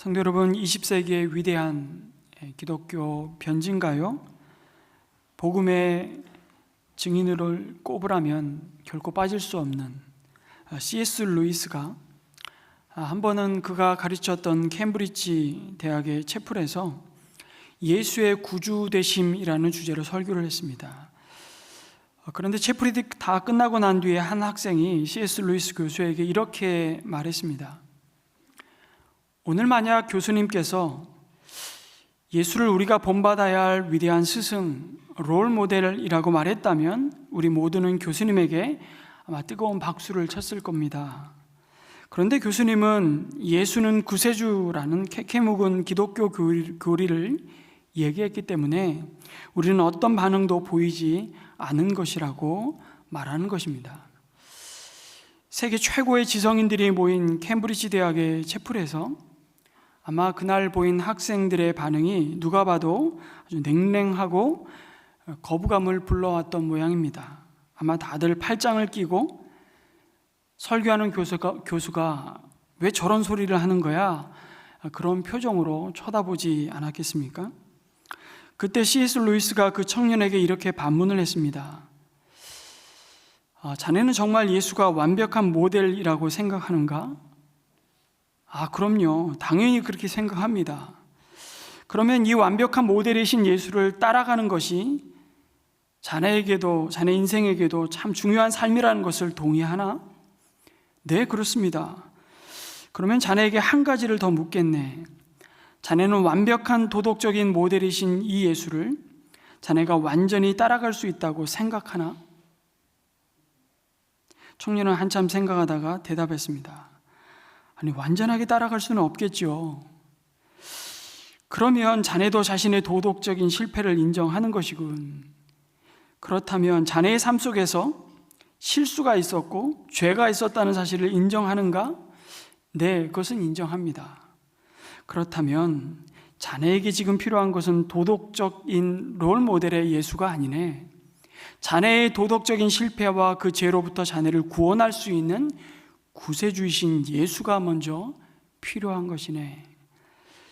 성도 여러분, 20세기의 위대한 기독교 변진가요? 복음의 증인을 꼽으라면 결코 빠질 수 없는 C.S. 루이스가 한 번은 그가 가르쳤던 캠브리지 대학의 채플에서 예수의 구주되심이라는 주제로 설교를 했습니다. 그런데 채플이 다 끝나고 난 뒤에 한 학생이 C.S. 루이스 교수에게 이렇게 말했습니다. 오늘 만약 교수님께서 예수를 우리가 본받아야 할 위대한 스승, 롤 모델이라고 말했다면 우리 모두는 교수님에게 아마 뜨거운 박수를 쳤을 겁니다. 그런데 교수님은 예수는 구세주라는 캐캐묵은 기독교 교리를 얘기했기 때문에 우리는 어떤 반응도 보이지 않은 것이라고 말하는 것입니다. 세계 최고의 지성인들이 모인 캠브리지 대학의 채플에서 아마 그날 보인 학생들의 반응이 누가 봐도 아주 냉랭하고 거부감을 불러왔던 모양입니다. 아마 다들 팔짱을 끼고 설교하는 교수가 왜 저런 소리를 하는 거야? 그런 표정으로 쳐다보지 않았겠습니까? 그때 C.S. 루이스가 그 청년에게 이렇게 반문을 했습니다. 자네는 정말 예수가 완벽한 모델이라고 생각하는가? 그럼요. 당연히 그렇게 생각합니다. 그러면 이 완벽한 모델이신 예수를 따라가는 것이 자네에게도, 자네 인생에게도 참 중요한 삶이라는 것을 동의하나? 네, 그렇습니다. 그러면 자네에게 한 가지를 더 묻겠네. 자네는 완벽한 도덕적인 모델이신 이 예수를 자네가 완전히 따라갈 수 있다고 생각하나? 청년은 한참 생각하다가 대답했습니다. 아니, 완전하게 따라갈 수는 없겠죠. 그러면 자네도 자신의 도덕적인 실패를 인정하는 것이군. 그렇다면 자네의 삶 속에서 실수가 있었고 죄가 있었다는 사실을 인정하는가? 네, 그것은 인정합니다. 그렇다면 자네에게 지금 필요한 것은 도덕적인 롤 모델의 예수가 아니네. 자네의 도덕적인 실패와 그 죄로부터 자네를 구원할 수 있는 구세주이신 예수가 먼저 필요한 것이네.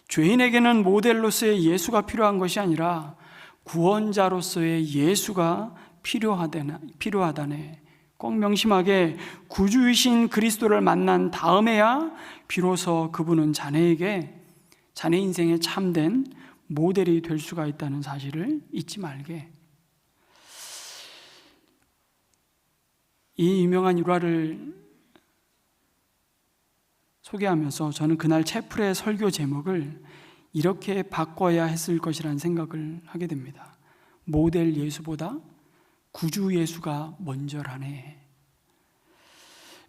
죄인에게는 모델로서의 예수가 필요한 것이 아니라 구원자로서의 예수가 필요하다네. 꼭 명심하게 구주이신 그리스도를 만난 다음에야 비로소 그분은 자네에게 자네 인생에 참된 모델이 될 수가 있다는 사실을 잊지 말게. 이 유명한 일화를 소개하면서 저는 그날 채플의 설교 제목을 이렇게 바꿔야 했을 것이라는 생각을 하게 됩니다. 모델 예수보다 구주 예수가 먼저라네.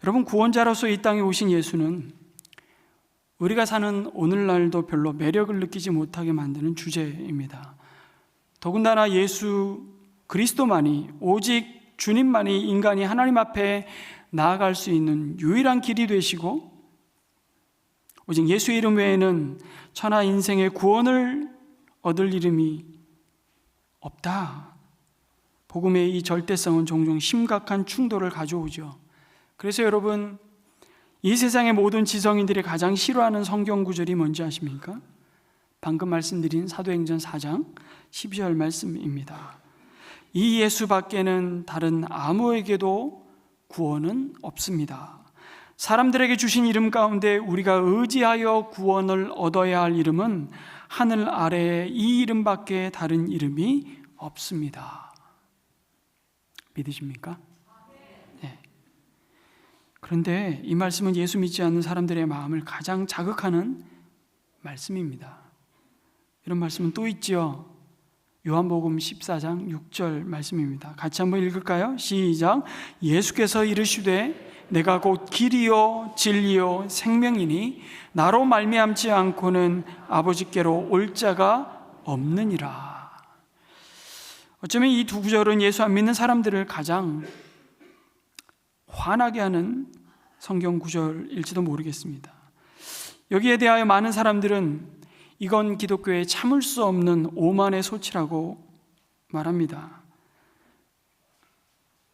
여러분, 구원자로서 이 땅에 오신 예수는 우리가 사는 오늘날도 별로 매력을 느끼지 못하게 만드는 주제입니다. 더군다나 예수 그리스도만이, 오직 주님만이 인간이 하나님 앞에 나아갈 수 있는 유일한 길이 되시고 오직 예수의 이름 외에는 천하 인생의 구원을 얻을 이름이 없다. 복음의 이 절대성은 종종 심각한 충돌을 가져오죠. 그래서 여러분, 이 세상의 모든 지성인들이 가장 싫어하는 성경 구절이 뭔지 아십니까? 방금 말씀드린 사도행전 4장 12절 말씀입니다. 이 예수 밖에는 다른 아무에게도 구원은 없습니다. 사람들에게 주신 이름 가운데 우리가 의지하여 구원을 얻어야 할 이름은 하늘 아래에 이 이름밖에 다른 이름이 없습니다. 믿으십니까? 네. 그런데 이 말씀은 예수 믿지 않는 사람들의 마음을 가장 자극하는 말씀입니다. 이런 말씀은 또 있죠. 요한복음 14장 6절 말씀입니다. 같이 한번 읽을까요? 시작. 예수께서 이르시되 내가 곧 길이요 진리요 생명이니 나로 말미암지 않고는 아버지께로 올 자가 없느니라. 어쩌면 이 두 구절은 예수 안 믿는 사람들을 가장 화나게 하는 성경 구절일지도 모르겠습니다. 여기에 대하여 많은 사람들은 이건 기독교에 참을 수 없는 오만의 소치라고 말합니다.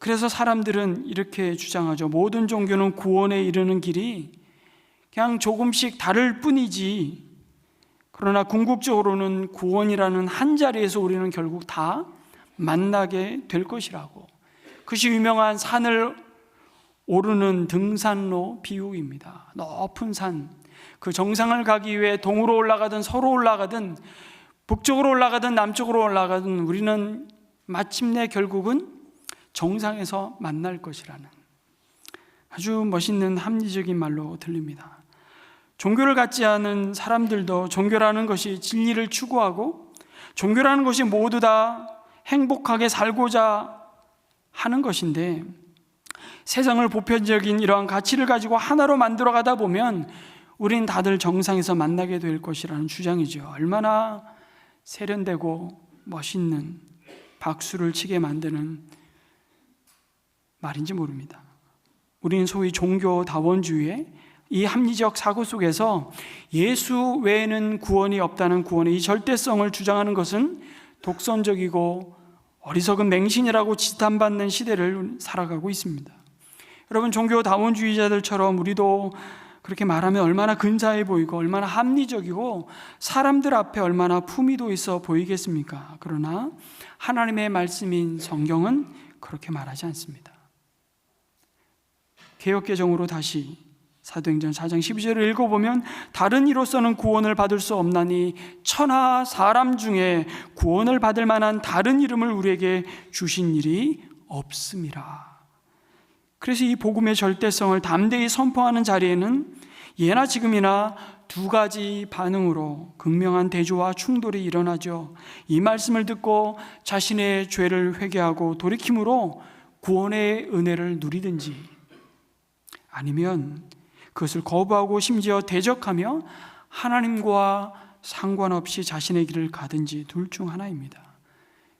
그래서 사람들은 이렇게 주장하죠. 모든 종교는 구원에 이르는 길이 그냥 조금씩 다를 뿐이지 그러나 궁극적으로는 구원이라는 한 자리에서 우리는 결국 다 만나게 될 것이라고. 그것이 유명한 산을 오르는 등산로 비유입니다. 높은 산, 그 정상을 가기 위해 동으로 올라가든 서로 올라가든 북쪽으로 올라가든 남쪽으로 올라가든 우리는 마침내 결국은 정상에서 만날 것이라는 아주 멋있는 합리적인 말로 들립니다. 종교를 갖지 않은 사람들도 종교라는 것이 진리를 추구하고 종교라는 것이 모두 다 행복하게 살고자 하는 것인데, 세상을 보편적인 이러한 가치를 가지고 하나로 만들어 가다 보면 우린 다들 정상에서 만나게 될 것이라는 주장이죠. 얼마나 세련되고 멋있는, 박수를 치게 만드는 말인지 모릅니다. 우리는 소위 종교다원주의의 이 합리적 사고 속에서 예수 외에는 구원이 없다는 구원의 이 절대성을 주장하는 것은 독선적이고 어리석은 맹신이라고 지탄받는 시대를 살아가고 있습니다. 여러분, 종교다원주의자들처럼 우리도 그렇게 말하면 얼마나 근사해 보이고 얼마나 합리적이고 사람들 앞에 얼마나 품위도 있어 보이겠습니까? 그러나 하나님의 말씀인 성경은 그렇게 말하지 않습니다. 개역개정으로 다시 사도행전 4장 12절을 읽어보면 다른 이로서는 구원을 받을 수 없나니 천하 사람 중에 구원을 받을 만한 다른 이름을 우리에게 주신 일이 없음이라. 그래서 이 복음의 절대성을 담대히 선포하는 자리에는 예나 지금이나 두 가지 반응으로 극명한 대조와 충돌이 일어나죠. 이 말씀을 듣고 자신의 죄를 회개하고 돌이킴으로 구원의 은혜를 누리든지, 아니면 그것을 거부하고 심지어 대적하며 하나님과 상관없이 자신의 길을 가든지 둘 중 하나입니다.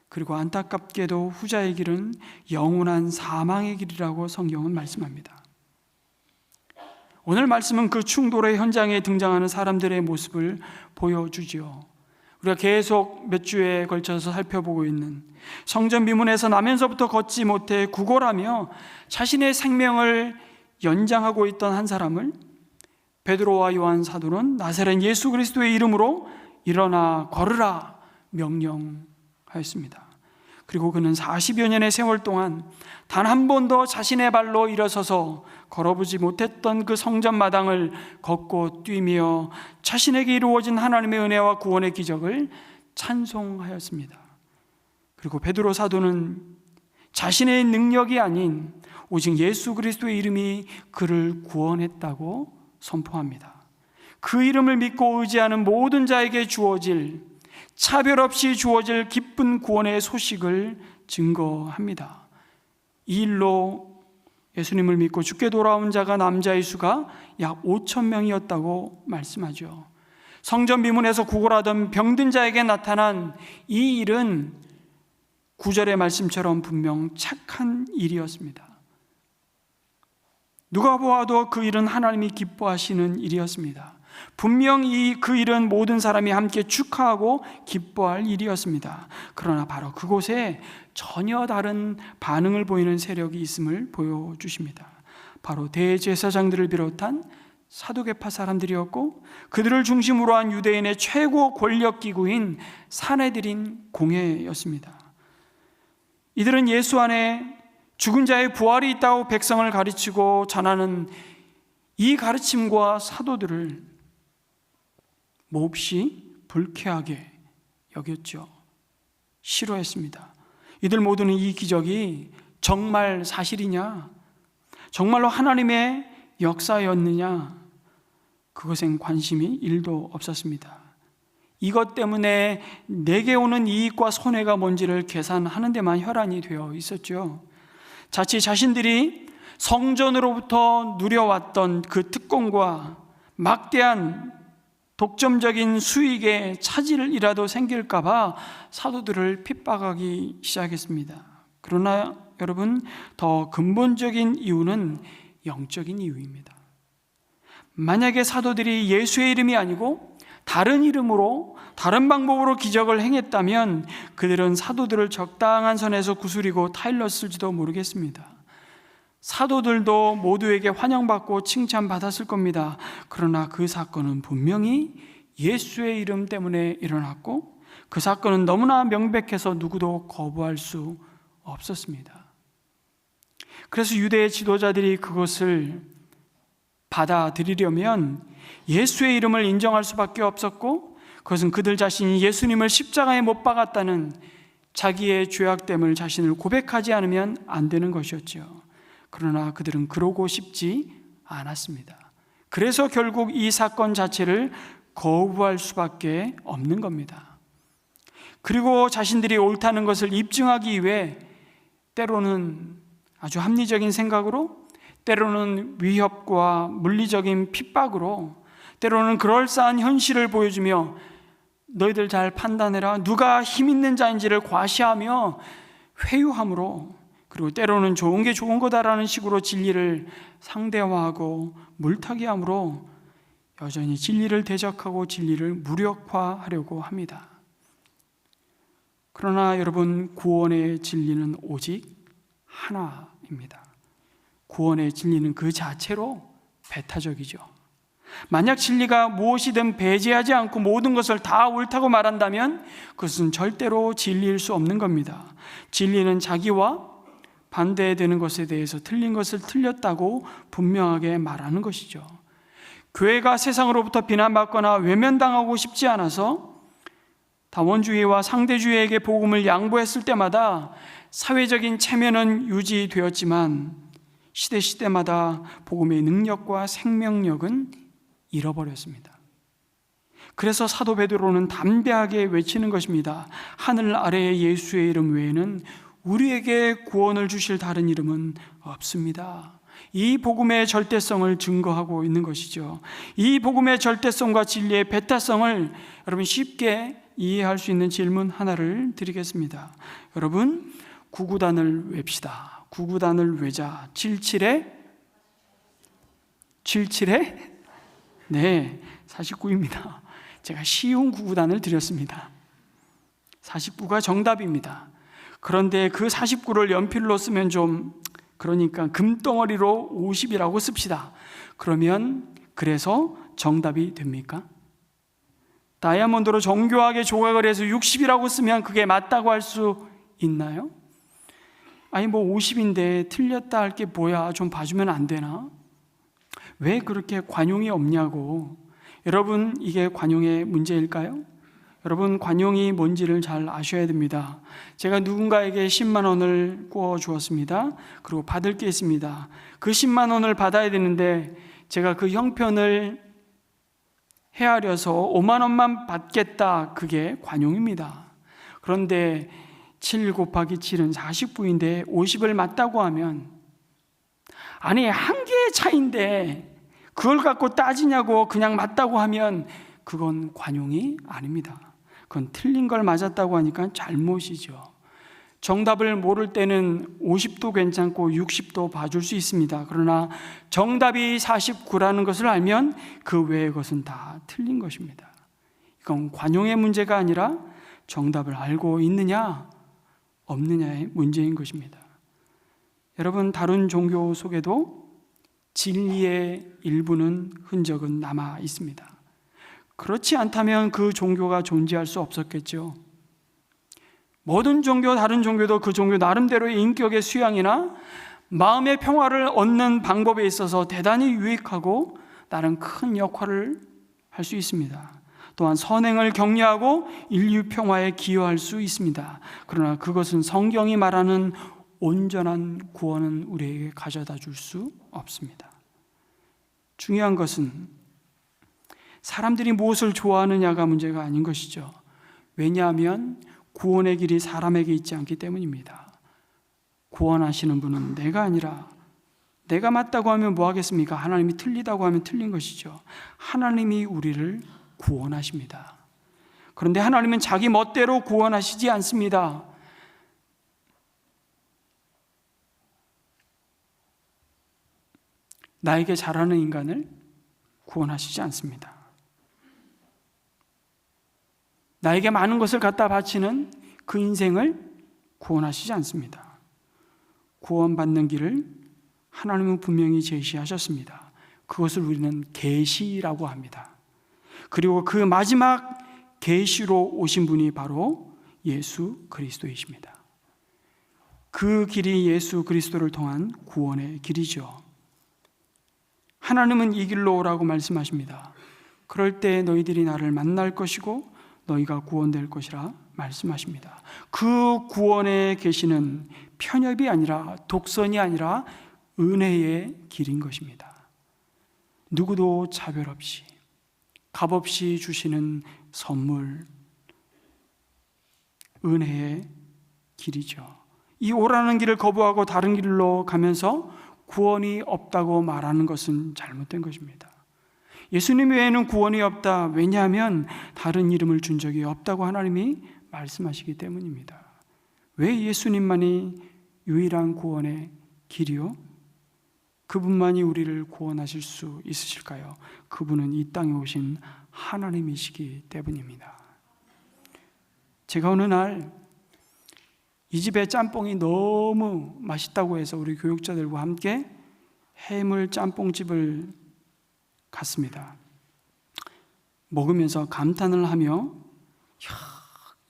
그리고 안타깝게도 후자의 길은 영원한 사망의 길이라고 성경은 말씀합니다. 오늘 말씀은 그 충돌의 현장에 등장하는 사람들의 모습을 보여주죠. 우리가 계속 몇 주에 걸쳐서 살펴보고 있는 성전 미문에서 나면서부터 걷지 못해 구걸하며 자신의 생명을 연장하고 있던 한 사람을 베드로와 요한 사도는 나사렛 예수 그리스도의 이름으로 일어나 걸으라 명령하였습니다. 그리고 그는 40여 년의 세월 동안 단 한 번도 자신의 발로 일어서서 걸어보지 못했던 그 성전 마당을 걷고 뛰며 자신에게 이루어진 하나님의 은혜와 구원의 기적을 찬송하였습니다. 그리고 베드로 사도는 자신의 능력이 아닌 오직 예수 그리스도의 이름이 그를 구원했다고 선포합니다. 그 이름을 믿고 의지하는 모든 자에게 주어질, 차별 없이 주어질 기쁜 구원의 소식을 증거합니다. 이 일로 예수님을 믿고 죽게 돌아온 자가 남자의 수가 약 5천 명이었다고 말씀하죠. 성전 미문에서 구걸하던 병든 자에게 나타난 이 일은 9절의 말씀처럼 분명 착한 일이었습니다. 누가 보아도 그 일은 하나님이 기뻐하시는 일이었습니다. 분명히 그 일은 모든 사람이 함께 축하하고 기뻐할 일이었습니다. 그러나 바로 그곳에 전혀 다른 반응을 보이는 세력이 있음을 보여주십니다. 바로 대제사장들을 비롯한 사두개파 사람들이었고, 그들을 중심으로 한 유대인의 최고 권력기구인 사내들인 공회였습니다. 이들은 예수 안에 죽은 자의 부활이 있다고 백성을 가르치고 전하는 이 가르침과 사도들을 몹시 불쾌하게 여겼죠. 싫어했습니다. 이들 모두는 이 기적이 정말 사실이냐, 정말로 하나님의 역사였느냐, 그것엔 관심이 1도 없었습니다. 이것 때문에 내게 오는 이익과 손해가 뭔지를 계산하는 데만 혈안이 되어 있었죠. 자칫 자신들이 성전으로부터 누려왔던 그 특권과 막대한 독점적인 수익에 차질이라도 생길까 봐 사도들을 핍박하기 시작했습니다. 그러나 여러분, 더 근본적인 이유는 영적인 이유입니다. 만약에 사도들이 예수의 이름이 아니고 다른 이름으로, 다른 방법으로 기적을 행했다면 그들은 사도들을 적당한 선에서 구슬이고 타일렀을지도 모르겠습니다. 사도들도 모두에게 환영받고 칭찬받았을 겁니다. 그러나 그 사건은 분명히 예수의 이름 때문에 일어났고 그 사건은 너무나 명백해서 누구도 거부할 수 없었습니다. 그래서 유대 지도자들이 그것을 받아들이려면 예수의 이름을 인정할 수밖에 없었고, 그것은 그들 자신이 예수님을 십자가에 못 박았다는 자기의 죄악됨을 자신을 고백하지 않으면 안 되는 것이었죠. 그러나 그들은 그러고 싶지 않았습니다. 그래서 결국 이 사건 자체를 거부할 수밖에 없는 겁니다. 그리고 자신들이 옳다는 것을 입증하기 위해 때로는 아주 합리적인 생각으로, 때로는 위협과 물리적인 핍박으로, 때로는 그럴싸한 현실을 보여주며 너희들 잘 판단해라, 누가 힘 있는 자인지를 과시하며 회유함으로, 그리고 때로는 좋은 게 좋은 거다라는 식으로 진리를 상대화하고 물타기함으로 여전히 진리를 대적하고 진리를 무력화하려고 합니다. 그러나 여러분, 구원의 진리는 오직 하나입니다. 구원의 진리는 그 자체로 배타적이죠. 만약 진리가 무엇이든 배제하지 않고 모든 것을 다 옳다고 말한다면 그것은 절대로 진리일 수 없는 겁니다. 진리는 자기와 반대되는 것에 대해서 틀린 것을 틀렸다고 분명하게 말하는 것이죠. 교회가 세상으로부터 비난받거나 외면당하고 싶지 않아서 다원주의와 상대주의에게 복음을 양보했을 때마다 사회적인 체면은 유지되었지만 시대마다 복음의 능력과 생명력은 잃어버렸습니다. 그래서 사도 베드로는 담대하게 외치는 것입니다. 하늘 아래에 예수의 이름 외에는 우리에게 구원을 주실 다른 이름은 없습니다. 이 복음의 절대성을 증거하고 있는 것이죠. 이 복음의 절대성과 진리의 배타성을 여러분 쉽게 이해할 수 있는 질문 하나를 드리겠습니다. 여러분, 구구단을 웹시다. 구구단을 외자. 77에 네, 49입니다. 제가 쉬운 구구단을 드렸습니다. 49가 정답입니다. 그런데 그 49를 연필로 쓰면 좀 그러니까 금덩어리로 50이라고 씁시다. 그러면 그래서 정답이 됩니까? 다이아몬드로 정교하게 조각을 해서 60이라고 쓰면 그게 맞다고 할 수 있나요? 아니 뭐 50인데 틀렸다 할 게 뭐야, 좀 봐주면 안 되나? 왜 그렇게 관용이 없냐고. 여러분, 이게 관용의 문제일까요? 여러분, 관용이 뭔지를 잘 아셔야 됩니다. 제가 누군가에게 10만 원을 구워 주었습니다. 그리고 받을 게 있습니다. 그 10만 원을 받아야 되는데 제가 그 형편을 헤아려서 5만 원만 받겠다. 그게 관용입니다. 그런데 7 곱하기 7은 49인데 50을 맞다고 하면, 아니 한 개의 차이인데 그걸 갖고 따지냐고 그냥 맞다고 하면 그건 관용이 아닙니다. 그건 틀린 걸 맞았다고 하니까 잘못이죠. 정답을 모를 때는 50도 괜찮고 60도 봐줄 수 있습니다. 그러나 정답이 49라는 것을 알면 그 외의 것은 다 틀린 것입니다. 이건 관용의 문제가 아니라 정답을 알고 있느냐 없느냐의 문제인 것입니다. 여러분, 다른 종교 속에도 진리의 일부는 흔적은 남아 있습니다. 그렇지 않다면 그 종교가 존재할 수 없었겠죠. 모든 종교, 다른 종교도 그 종교 나름대로의 인격의 수양이나 마음의 평화를 얻는 방법에 있어서 대단히 유익하고 나름 큰 역할을 할 수 있습니다. 또한 선행을 격려하고 인류 평화에 기여할 수 있습니다. 그러나 그것은 성경이 말하는 온전한 구원은 우리에게 가져다 줄 수 없습니다. 중요한 것은 사람들이 무엇을 좋아하느냐가 문제가 아닌 것이죠. 왜냐하면 구원의 길이 사람에게 있지 않기 때문입니다. 구원하시는 분은 내가 아니라, 내가 맞다고 하면 뭐 하겠습니까? 하나님이 틀리다고 하면 틀린 것이죠. 하나님이 우리를 구원하십니다. 그런데 하나님은 자기 멋대로 구원하시지 않습니다. 나에게 잘하는 인간을 구원하시지 않습니다. 나에게 많은 것을 갖다 바치는 그 인생을 구원하시지 않습니다. 구원받는 길을 하나님은 분명히 제시하셨습니다. 그것을 우리는 계시라고 합니다. 그리고 그 마지막 계시로 오신 분이 바로 예수 그리스도이십니다. 그 길이 예수 그리스도를 통한 구원의 길이죠. 하나님은 이 길로 오라고 말씀하십니다. 그럴 때 너희들이 나를 만날 것이고 너희가 구원될 것이라 말씀하십니다. 그 구원의 계시는 편협이 아니라 독선이 아니라 은혜의 길인 것입니다. 누구도 차별 없이 값없이 주시는 선물, 은혜의 길이죠. 이 오라는 길을 거부하고 다른 길로 가면서 구원이 없다고 말하는 것은 잘못된 것입니다. 예수님 외에는 구원이 없다. 왜냐하면 다른 이름을 준 적이 없다고 하나님이 말씀하시기 때문입니다. 왜 예수님만이 유일한 구원의 길이요? 그분만이 우리를 구원하실 수 있으실까요? 그분은 이 땅에 오신 하나님이시기 때문입니다. 제가 어느 날 이 집의 짬뽕이 너무 맛있다고 해서 우리 교육자들과 함께 해물 짬뽕집을 갔습니다. 먹으면서 감탄을 하며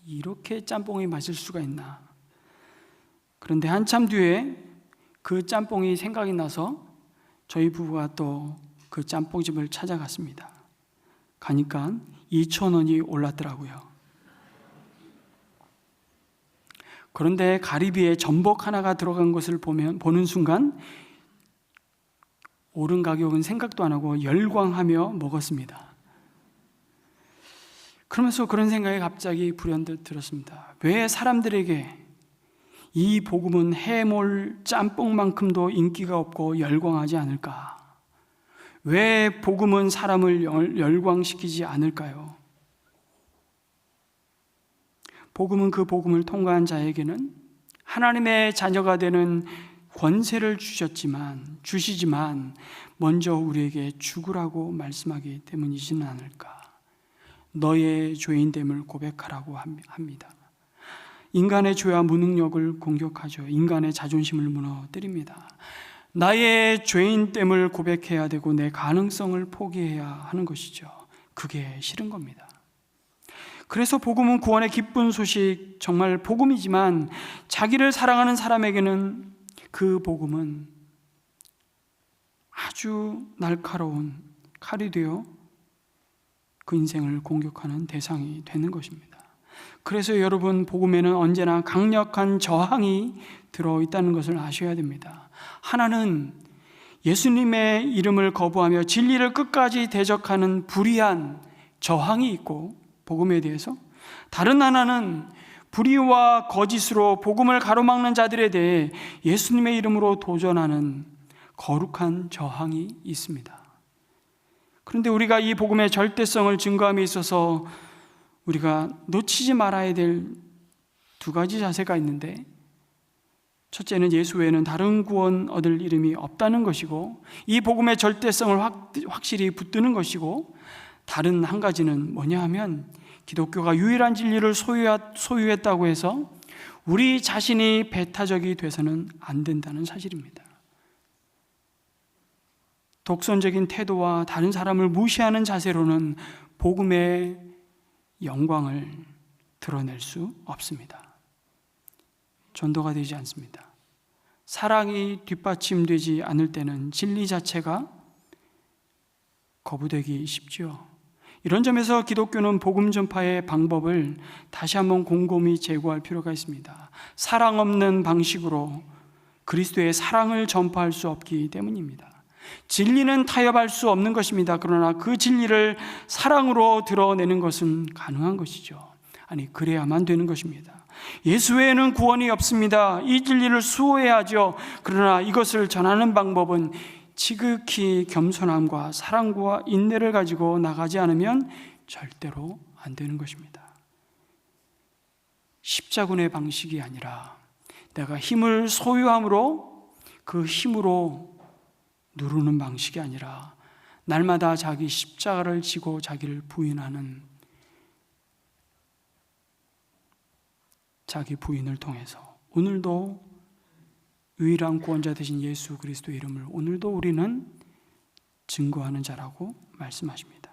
이렇게 짬뽕이 맛있을 수가 있나. 그런데 한참 뒤에 그 짬뽕이 생각이 나서 저희 부부가 또 그 짬뽕집을 찾아갔습니다. 가니까 2,000원이 올랐더라고요. 그런데 가리비에 전복 하나가 들어간 것을 보는 순간 오른 가격은 생각도 안 하고 열광하며 먹었습니다. 그러면서 그런 생각이 갑자기 불현듯 들었습니다. 왜 사람들에게 이 복음은 해물 짬뽕만큼도 인기가 없고 열광하지 않을까? 왜 복음은 사람을 열광시키지 않을까요? 복음은 그 복음을 통과한 자에게는 하나님의 자녀가 되는 권세를 주시지만 먼저 우리에게 죽으라고 말씀하기 때문이지는 않을까? 너의 죄인됨을 고백하라고 합니다. 인간의 죄와 무능력을 공격하죠. 인간의 자존심을 무너뜨립니다. 나의 죄인됨을 고백해야 되고 내 가능성을 포기해야 하는 것이죠. 그게 싫은 겁니다. 그래서 복음은 구원의 기쁜 소식, 정말 복음이지만 자기를 사랑하는 사람에게는 그 복음은 아주 날카로운 칼이 되어 그 인생을 공격하는 대상이 되는 것입니다. 그래서 여러분, 복음에는 언제나 강력한 저항이 들어있다는 것을 아셔야 됩니다. 하나는 예수님의 이름을 거부하며 진리를 끝까지 대적하는 불의한 저항이 있고, 복음에 대해서 다른 하나는 불의와 거짓으로 복음을 가로막는 자들에 대해 예수님의 이름으로 도전하는 거룩한 저항이 있습니다. 그런데 우리가 이 복음의 절대성을 증거함에 있어서 우리가 놓치지 말아야 될 두 가지 자세가 있는데, 첫째는 예수 외에는 다른 구원 얻을 이름이 없다는 것이고, 이 복음의 절대성을 확실히 붙드는 것이고, 다른 한 가지는 뭐냐 하면 기독교가 유일한 진리를 소유했다고 해서 우리 자신이 배타적이 돼서는 안 된다는 사실입니다. 독선적인 태도와 다른 사람을 무시하는 자세로는 복음의 영광을 드러낼 수 없습니다. 전도가 되지 않습니다. 사랑이 뒷받침되지 않을 때는 진리 자체가 거부되기 쉽죠. 이런 점에서 기독교는 복음 전파의 방법을 다시 한번 곰곰이 재고할 필요가 있습니다. 사랑 없는 방식으로 그리스도의 사랑을 전파할 수 없기 때문입니다. 진리는 타협할 수 없는 것입니다. 그러나 그 진리를 사랑으로 드러내는 것은 가능한 것이죠. 아니, 그래야만 되는 것입니다. 예수 외에는 구원이 없습니다. 이 진리를 수호해야죠. 그러나 이것을 전하는 방법은 지극히 겸손함과 사랑과 인내를 가지고 나가지 않으면 절대로 안 되는 것입니다. 십자군의 방식이 아니라 내가 힘을 소유함으로 그 힘으로 누르는 방식이 아니라 날마다 자기 십자가를 지고 자기를 부인하는, 자기 부인을 통해서 오늘도 유일한 구원자 되신 예수 그리스도 이름을 오늘도 우리는 증거하는 자라고 말씀하십니다.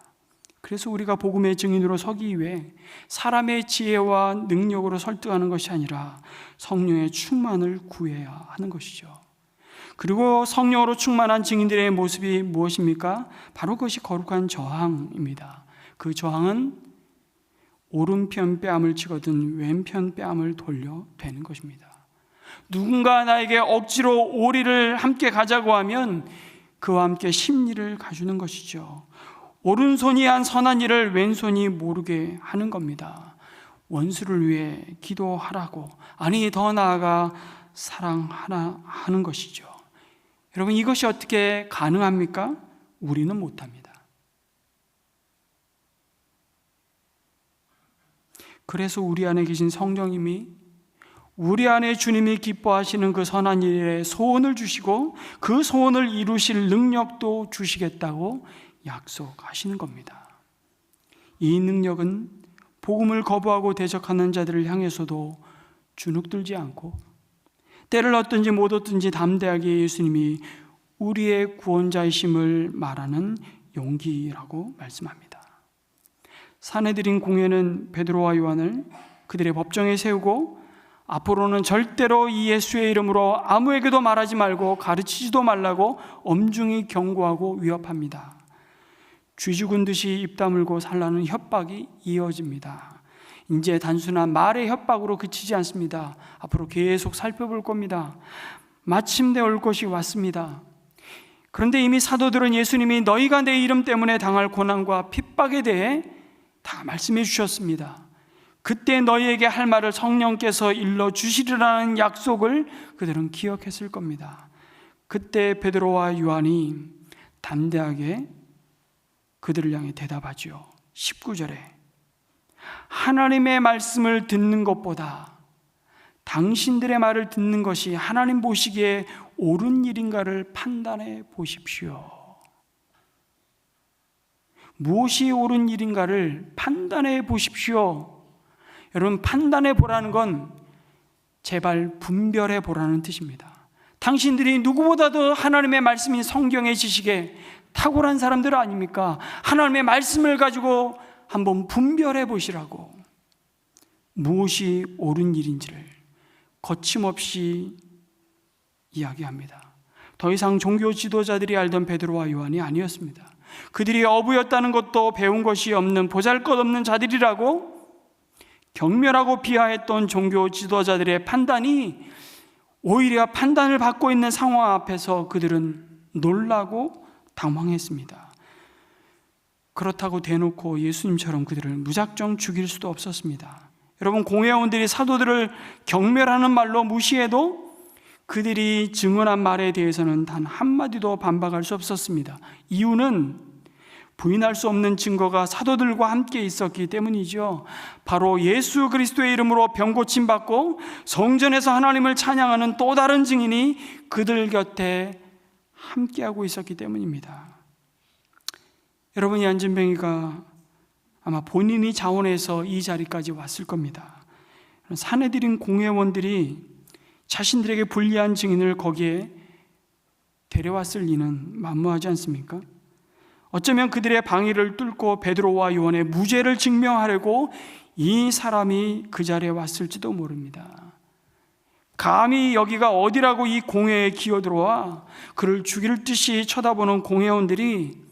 그래서 우리가 복음의 증인으로 서기 위해 사람의 지혜와 능력으로 설득하는 것이 아니라 성령의 충만을 구해야 하는 것이죠. 그리고 성령으로 충만한 증인들의 모습이 무엇입니까? 바로 그것이 거룩한 저항입니다. 그 저항은 오른편 뺨을 치거든 왼편 뺨을 돌려 대는 것입니다. 누군가 나에게 억지로 오리를 함께 가자고 하면 그와 함께 심리를 가주는 것이죠. 오른손이 한 선한 일을 왼손이 모르게 하는 겁니다. 원수를 위해 기도하라고, 아니 더 나아가 사랑하라 하는 것이죠. 여러분, 이것이 어떻게 가능합니까? 우리는 못합니다. 그래서 우리 안에 계신 성령님이, 우리 안에 주님이 기뻐하시는 그 선한 일에 소원을 주시고 그 소원을 이루실 능력도 주시겠다고 약속하시는 겁니다. 이 능력은 복음을 거부하고 대적하는 자들을 향해서도 주눅들지 않고 때를 얻든지 못 얻든지 담대하게 예수님이 우리의 구원자이심을 말하는 용기라고 말씀합니다. 사내들인 공회는 베드로와 요한을 그들의 법정에 세우고 앞으로는 절대로 이 예수의 이름으로 아무에게도 말하지 말고 가르치지도 말라고 엄중히 경고하고 위협합니다. 쥐 죽은 듯이 입 다물고 살라는 협박이 이어집니다. 이제 단순한 말의 협박으로 그치지 않습니다. 앞으로 계속 살펴볼 겁니다. 마침내 올 것이 왔습니다. 그런데 이미 사도들은 예수님이 너희가 내 이름 때문에 당할 고난과 핍박에 대해 다 말씀해 주셨습니다. 그때 너희에게 할 말을 성령께서 일러 주시리라는 약속을 그들은 기억했을 겁니다. 그때 베드로와 요한이 담대하게 그들을 향해 대답하죠. 19절에 하나님의 말씀을 듣는 것보다 당신들의 말을 듣는 것이 하나님 보시기에 옳은 일인가를 판단해 보십시오. 무엇이 옳은 일인가를 판단해 보십시오. 여러분, 판단해 보라는 건 제발 분별해 보라는 뜻입니다. 당신들이 누구보다도 하나님의 말씀인 성경의 지식에 탁월한 사람들 아닙니까? 하나님의 말씀을 가지고 한번 분별해 보시라고, 무엇이 옳은 일인지를 거침없이 이야기합니다. 더 이상 종교 지도자들이 알던 베드로와 요한이 아니었습니다. 그들이 어부였다는 것도 배운 것이 없는 보잘것없는 자들이라고 경멸하고 비하했던 종교 지도자들의 판단이 오히려 판단을 받고 있는 상황 앞에서 그들은 놀라고 당황했습니다. 그렇다고 대놓고 예수님처럼 그들을 무작정 죽일 수도 없었습니다. 여러분, 공회원들이 사도들을 경멸하는 말로 무시해도 그들이 증언한 말에 대해서는 단 한마디도 반박할 수 없었습니다. 이유는 부인할 수 없는 증거가 사도들과 함께 있었기 때문이죠. 바로 예수 그리스도의 이름으로 병 고침받고 성전에서 하나님을 찬양하는 또 다른 증인이 그들 곁에 함께하고 있었기 때문입니다. 여러분, 이 안진뱅이가 아마 본인이 자원해서 이 자리까지 왔을 겁니다. 사내들인 공회원들이 자신들에게 불리한 증인을 거기에 데려왔을 리는 만무하지 않습니까? 어쩌면 그들의 방해를 뚫고 베드로와 요한의 무죄를 증명하려고 이 사람이 그 자리에 왔을지도 모릅니다. 감히 여기가 어디라고 이 공회에 기어들어와 그를 죽일 듯이 쳐다보는 공회원들이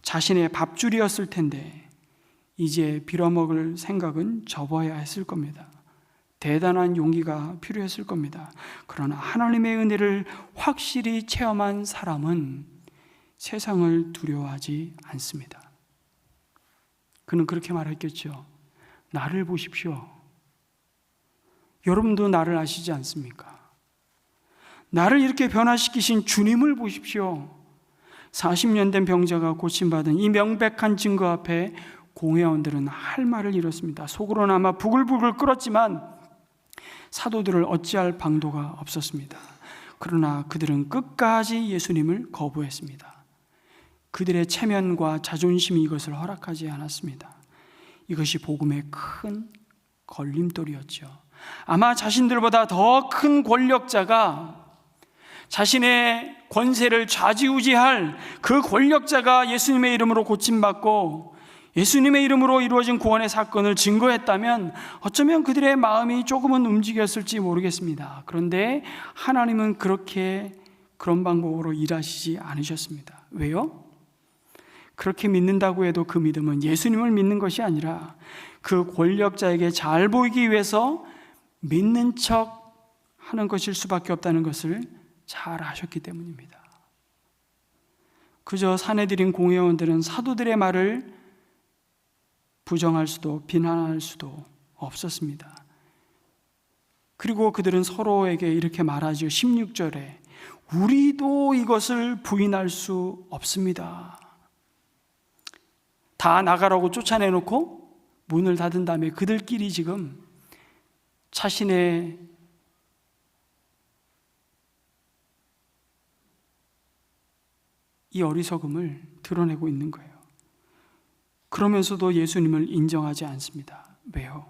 자신의 밥줄이었을 텐데 이제 빌어먹을 생각은 접어야 했을 겁니다. 대단한 용기가 필요했을 겁니다. 그러나 하나님의 은혜를 확실히 체험한 사람은 세상을 두려워하지 않습니다. 그는 그렇게 말했겠죠. 나를 보십시오. 여러분도 나를 아시지 않습니까? 나를 이렇게 변화시키신 주님을 보십시오. 40년 된 병자가 고침받은 이 명백한 증거 앞에 공회원들은 할 말을 잃었습니다. 속으로는 아마 부글부글 끓었지만 사도들을 어찌할 방도가 없었습니다. 그러나 그들은 끝까지 예수님을 거부했습니다. 그들의 체면과 자존심이 이것을 허락하지 않았습니다. 이것이 복음의 큰 걸림돌이었죠. 아마 자신들보다 더 큰 권력자가 자신의 권세를 좌지우지할 그 권력자가 예수님의 이름으로 고침받고 예수님의 이름으로 이루어진 구원의 사건을 증거했다면 어쩌면 그들의 마음이 조금은 움직였을지 모르겠습니다. 그런데 하나님은 그런 방법으로 일하시지 않으셨습니다. 왜요? 그렇게 믿는다고 해도 그 믿음은 예수님을 믿는 것이 아니라 그 권력자에게 잘 보이기 위해서 믿는 척 하는 것일 수밖에 없다는 것을 잘 아셨기 때문입니다. 그저 사내들인 공회원들은 사도들의 말을 부정할 수도 비난할 수도 없었습니다. 그리고 그들은 서로에게 이렇게 말하죠. 16절에 우리도 이것을 부인할 수 없습니다. 다 나가라고 쫓아내놓고 문을 닫은 다음에 그들끼리 지금 자신의 이 어리석음을 드러내고 있는 거예요. 그러면서도 예수님을 인정하지 않습니다. 왜요?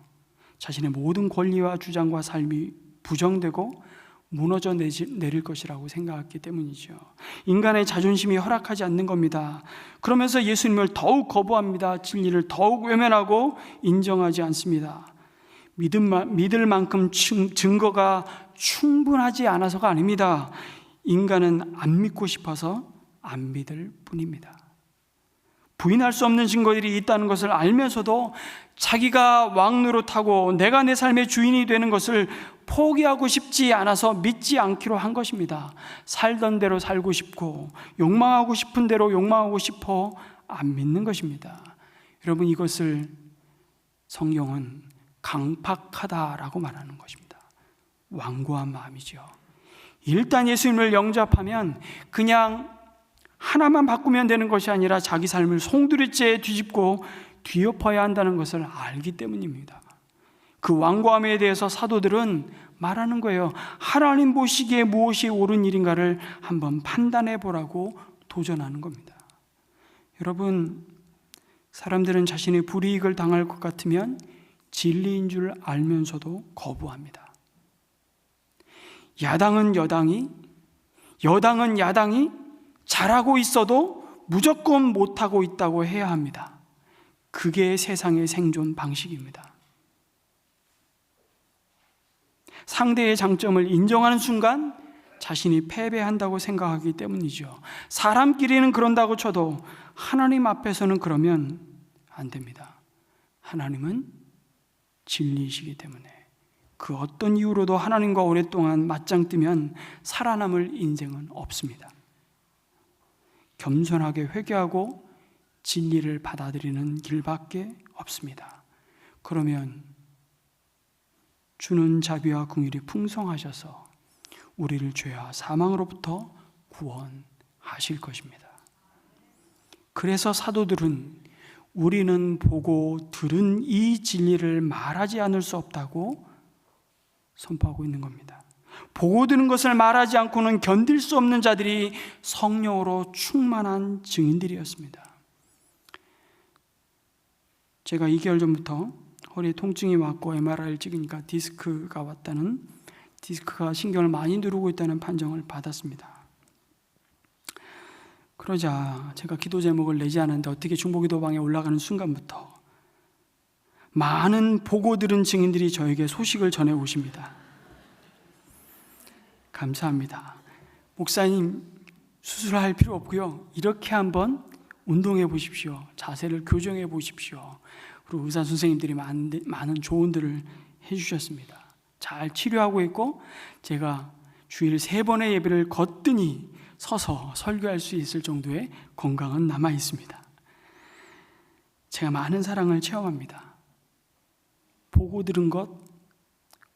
자신의 모든 권리와 주장과 삶이 부정되고 무너져 내릴 것이라고 생각했기 때문이죠. 인간의 자존심이 허락하지 않는 겁니다. 그러면서 예수님을 더욱 거부합니다. 진리를 더욱 외면하고 인정하지 않습니다. 믿을 만큼 증거가 충분하지 않아서가 아닙니다. 인간은 안 믿고 싶어서 안 믿을 뿐입니다. 부인할 수 없는 증거들이 있다는 것을 알면서도 자기가 왕 노릇하고 내가 내 삶의 주인이 되는 것을 포기하고 싶지 않아서 믿지 않기로 한 것입니다. 살던 대로 살고 싶고 욕망하고 싶은 대로 욕망하고 싶어 안 믿는 것입니다. 여러분, 이것을 성경은 강팍하다라고 말하는 것입니다. 완고한 마음이죠. 일단 예수님을 영접하면 그냥 하나만 바꾸면 되는 것이 아니라 자기 삶을 송두리째 뒤집고 뒤엎어야 한다는 것을 알기 때문입니다. 그 완고함에 대해서 사도들은 말하는 거예요. 하나님 보시기에 무엇이 옳은 일인가를 한번 판단해 보라고 도전하는 겁니다. 여러분, 사람들은 자신의 불이익을 당할 것 같으면 진리인 줄 알면서도 거부합니다. 야당은 여당이 잘하고 있어도 무조건 못하고 있다고 해야 합니다. 그게 세상의 생존 방식입니다. 상대의 장점을 인정하는 순간 자신이 패배한다고 생각하기 때문이죠. 사람끼리는 그런다고 쳐도 하나님 앞에서는 그러면 안 됩니다. 하나님은 진리이시기 때문에 그 어떤 이유로도 하나님과 오랫동안 맞짱 뜨면 살아남을 인생은 없습니다. 겸손하게 회개하고 진리를 받아들이는 길밖에 없습니다. 그러면 주는 자비와 긍휼이 풍성하셔서 우리를 죄와 사망으로부터 구원하실 것입니다. 그래서 사도들은 우리는 보고 들은 이 진리를 말하지 않을 수 없다고 선포하고 있는 겁니다. 보고 들은 것을 말하지 않고는 견딜 수 없는 자들이 성령으로 충만한 증인들이었습니다. 제가 2개월 전부터 허리에 통증이 왔고 MRI를 찍으니까 디스크가 신경을 많이 누르고 있다는 판정을 받았습니다. 그러자 제가 기도 제목을 내지 않았는데 어떻게 중보기도방에 올라가는 순간부터 많은 보고 들은 증인들이 저에게 소식을 전해 오십니다. 감사합니다. 목사님, 수술할 필요 없고요. 이렇게 한번 운동해 보십시오. 자세를 교정해 보십시오. 그리고 의사 선생님들이 많은 조언들을 해주셨습니다. 잘 치료하고 있고 제가 주일 3번의 예배를 거뜬히 서서 설교할 수 있을 정도의 건강은 남아 있습니다. 제가 많은 사랑을 체험합니다. 보고 들은 것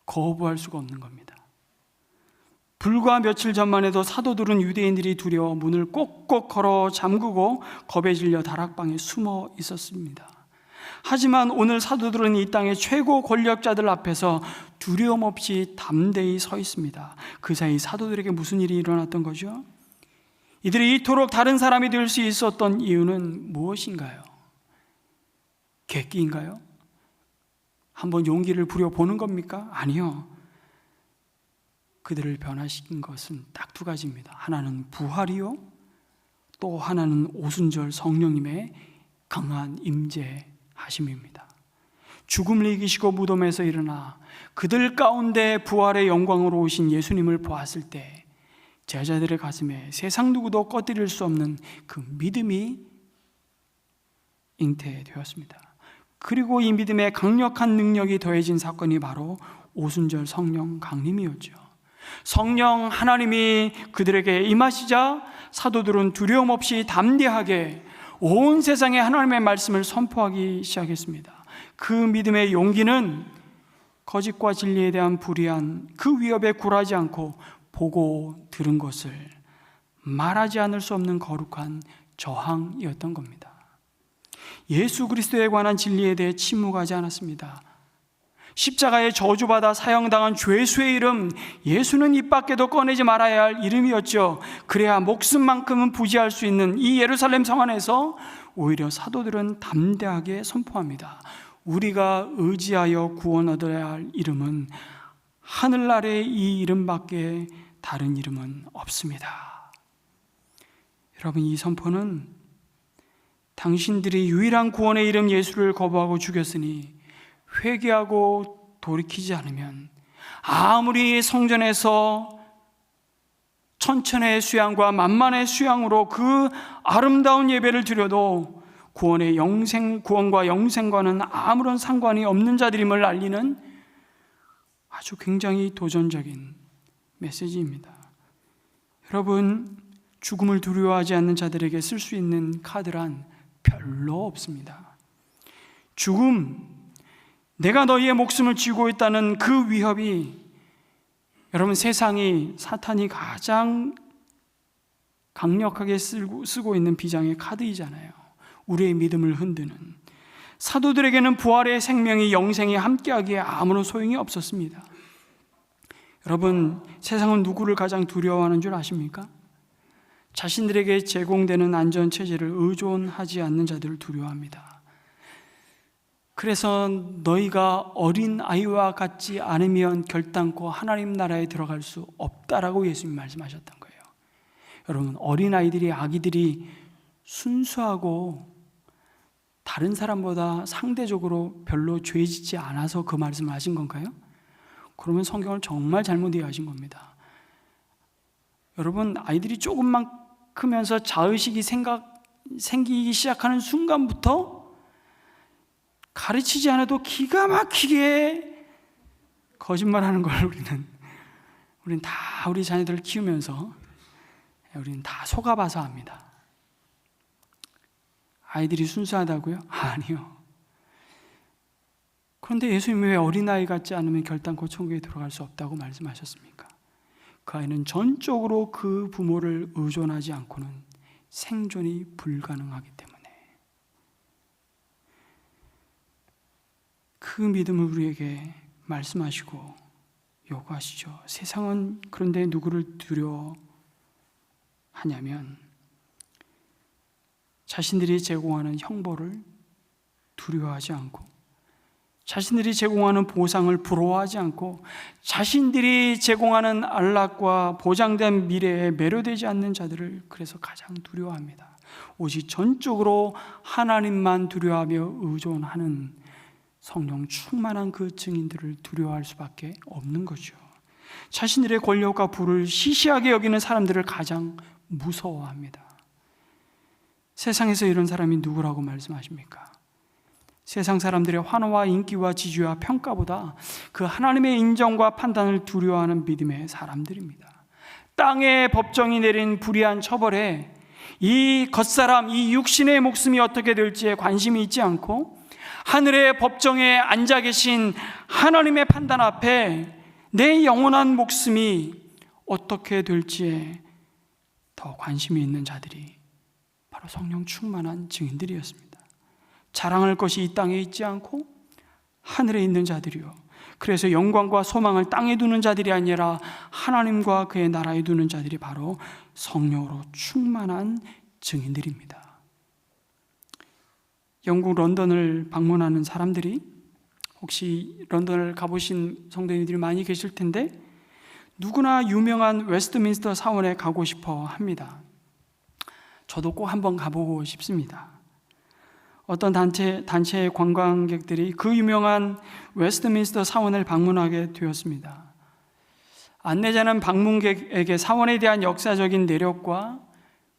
거부할 수가 없는 겁니다. 불과 며칠 전만 해도 사도들은 유대인들이 두려워 문을 꼭꼭 걸어 잠그고 겁에 질려 다락방에 숨어 있었습니다. 하지만 오늘 사도들은 이 땅의 최고 권력자들 앞에서 두려움 없이 담대히 서 있습니다. 그 사이 사도들에게 무슨 일이 일어났던 거죠? 이들이 이토록 다른 사람이 될 수 있었던 이유는 무엇인가요? 객기인가요? 한번 용기를 부려보는 겁니까? 아니요. 그들을 변화시킨 것은 딱 두 가지입니다. 하나는 부활이요, 또 하나는 오순절 성령님의 강한 임재하심입니다. 죽음을 이기시고 무덤에서 일어나 그들 가운데 부활의 영광으로 오신 예수님을 보았을 때 제자들의 가슴에 세상 누구도 꺼뜨릴 수 없는 그 믿음이 잉태되었습니다. 그리고 이 믿음에 강력한 능력이 더해진 사건이 바로 오순절 성령 강림이었죠. 성령 하나님이 그들에게 임하시자 사도들은 두려움 없이 담대하게 온 세상에 하나님의 말씀을 선포하기 시작했습니다. 그 믿음의 용기는 거짓과 진리에 대한 불의한 그 위협에 굴하지 않고 보고 들은 것을 말하지 않을 수 없는 거룩한 저항이었던 겁니다. 예수 그리스도에 관한 진리에 대해 침묵하지 않았습니다. 십자가에 저주받아 사형당한 죄수의 이름, 예수는 입 밖에도 꺼내지 말아야 할 이름이었죠. 그래야 목숨만큼은 부지할 수 있는 이 예루살렘 성 안에서 오히려 사도들은 담대하게 선포합니다. 우리가 의지하여 구원 얻어야 할 이름은 하늘 아래 이 이름밖에 다른 이름은 없습니다. 여러분, 이 선포는 당신들이 유일한 구원의 이름 예수를 거부하고 죽였으니 회개하고 돌이키지 않으면 아무리 성전에서 천천의 수양과 만만의 수양으로 그 아름다운 예배를 드려도 구원과 영생과는 아무런 상관이 없는 자들임을 알리는 아주 굉장히 도전적인 메시지입니다. 여러분, 죽음을 두려워하지 않는 자들에게 쓸 수 있는 카드란 별로 없습니다. 죽음, 내가 너희의 목숨을 쥐고 있다는 그 위협이, 여러분, 세상이 사탄이 가장 강력하게 쓰고 있는 비장의 카드이잖아요. 우리의 믿음을 흔드는. 사도들에게는 부활의 생명이 영생이 함께하기에 아무런 소용이 없었습니다. 여러분, 세상은 누구를 가장 두려워하는 줄 아십니까? 자신들에게 제공되는 안전체제를 의존하지 않는 자들을 두려워합니다. 그래서 너희가 어린 아이와 같지 않으면 결단코 하나님 나라에 들어갈 수 없다라고 예수님이 말씀하셨던 거예요. 여러분, 어린아이들이, 아기들이 순수하고 다른 사람보다 상대적으로 별로 죄 짓지 않아서 그 말씀을 하신 건가요? 그러면 성경을 정말 잘못 이해하신 겁니다. 여러분, 아이들이 조금만 크면서 자의식이 생기기 시작하는 순간부터 가르치지 않아도 기가 막히게 거짓말하는 걸 우리는 다 우리 자녀들을 키우면서 우리는 다 속아봐서 합니다. 아이들이 순수하다고요? 아니요. 그런데 예수님이 왜 어린아이 같지 않으면 결단코 천국에 들어갈 수 없다고 말씀하셨습니까? 그 아이는 전적으로 그 부모를 의존하지 않고는 생존이 불가능하기 때문에. 그 믿음을 우리에게 말씀하시고 요구하시죠. 세상은 그런데 누구를 두려워하냐면 자신들이 제공하는 형벌을 두려워하지 않고, 자신들이 제공하는 보상을 부러워하지 않고, 자신들이 제공하는 안락과 보장된 미래에 매료되지 않는 자들을 그래서 가장 두려워합니다. 오직 전적으로 하나님만 두려워하며 의존하는 성령 충만한 그 증인들을 두려워할 수밖에 없는 거죠. 자신들의 권력과 부를 시시하게 여기는 사람들을 가장 무서워합니다. 세상에서 이런 사람이 누구라고 말씀하십니까? 세상 사람들의 환호와 인기와 지지와 평가보다 그 하나님의 인정과 판단을 두려워하는 믿음의 사람들입니다. 땅의 법정이 내린 불의한 처벌에 이 겉사람, 이 육신의 목숨이 어떻게 될지에 관심이 있지 않고, 하늘의 법정에 앉아 계신 하나님의 판단 앞에 내 영원한 목숨이 어떻게 될지에 더 관심이 있는 자들이 바로 성령 충만한 증인들이었습니다. 자랑할 것이 이 땅에 있지 않고 하늘에 있는 자들이요, 그래서 영광과 소망을 땅에 두는 자들이 아니라 하나님과 그의 나라에 두는 자들이 바로 성령으로 충만한 증인들입니다. 영국 런던을 방문하는 사람들이, 혹시 런던을 가보신 성도님들이 많이 계실 텐데, 누구나 유명한 웨스트민스터 사원에 가고 싶어 합니다. 저도 꼭 한번 가보고 싶습니다. 어떤 단체의 관광객들이 그 유명한 웨스트민스터 사원을 방문하게 되었습니다. 안내자는 방문객에게 사원에 대한 역사적인 내력과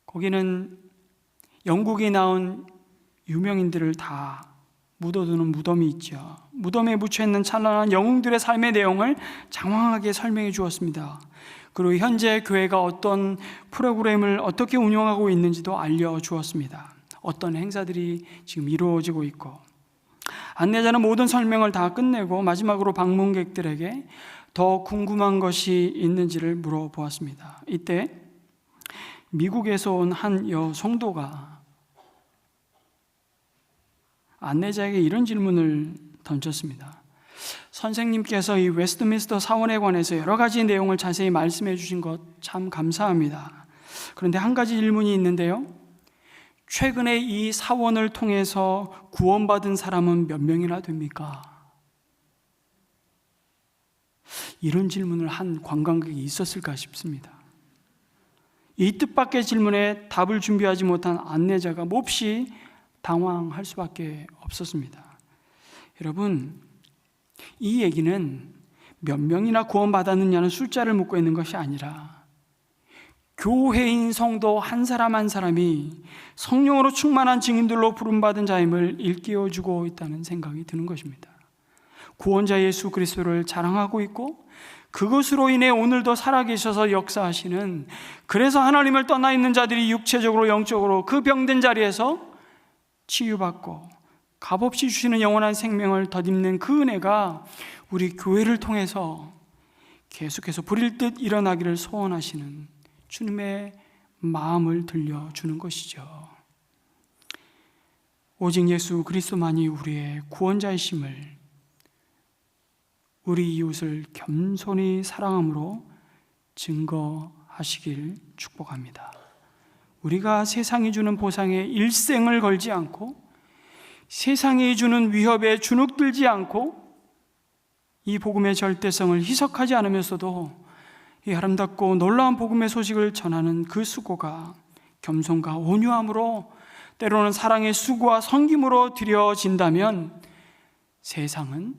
거기는 영국에 나온 유명인들을 다 묻어두는 무덤이 있죠. 무덤에 묻혀있는 찬란한 영웅들의 삶의 내용을 장황하게 설명해 주었습니다. 그리고 현재 교회가 어떤 프로그램을 어떻게 운영하고 있는지도 알려주었습니다. 어떤 행사들이 지금 이루어지고 있고, 안내자는 모든 설명을 다 끝내고 마지막으로 방문객들에게 더 궁금한 것이 있는지를 물어보았습니다. 이때 미국에서 온 한 여성도가 안내자에게 이런 질문을 던졌습니다. 선생님께서 이 웨스트민스터 사원에 관해서 여러 가지 내용을 자세히 말씀해 주신 것 참 감사합니다. 그런데 한 가지 질문이 있는데요. 최근에 이 사원을 통해서 구원받은 사람은 몇 명이나 됩니까? 이런 질문을 한 관광객이 있었을까 싶습니다. 이 뜻밖의 질문에 답을 준비하지 못한 안내자가 몹시 당황할 수밖에 없었습니다. 여러분, 이 얘기는 몇 명이나 구원받았느냐는 숫자를 묻고 있는 것이 아니라 교회인 성도 한 사람 한 사람이 성령으로 충만한 증인들로 부름받은 자임을 일깨워주고 있다는 생각이 드는 것입니다. 구원자 예수 그리스도를 자랑하고 있고 그것으로 인해 오늘도 살아계셔서 역사하시는, 그래서 하나님을 떠나 있는 자들이 육체적으로 영적으로 그 병든 자리에서 치유받고 값없이 주시는 영원한 생명을 덧입는 그 은혜가 우리 교회를 통해서 계속해서 불일 듯 일어나기를 소원하시는 주님의 마음을 들려주는 것이죠. 오직 예수 그리스도만이 우리의 구원자이심을, 우리 이웃을 겸손히 사랑함으로 증거하시길 축복합니다. 우리가 세상이 주는 보상에 일생을 걸지 않고 세상이 주는 위협에 주눅들지 않고 이 복음의 절대성을 희석하지 않으면서도 이 아름답고 놀라운 복음의 소식을 전하는 그 수고가 겸손과 온유함으로, 때로는 사랑의 수고와 섬김으로 드려진다면 세상은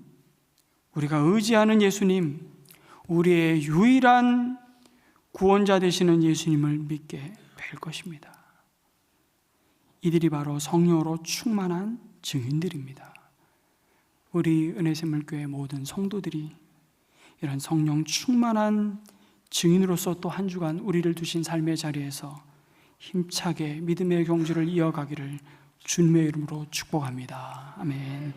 우리가 의지하는 예수님, 우리의 유일한 구원자 되시는 예수님을 믿게 될 것입니다. 이들이 바로 성령으로 충만한 증인들입니다. 우리 은혜샘물교회 모든 성도들이 이런 성령 충만한 증인으로서 또 한 주간 우리를 두신 삶의 자리에서 힘차게 믿음의 경주를 이어가기를 주님의 이름으로 축복합니다. 아멘.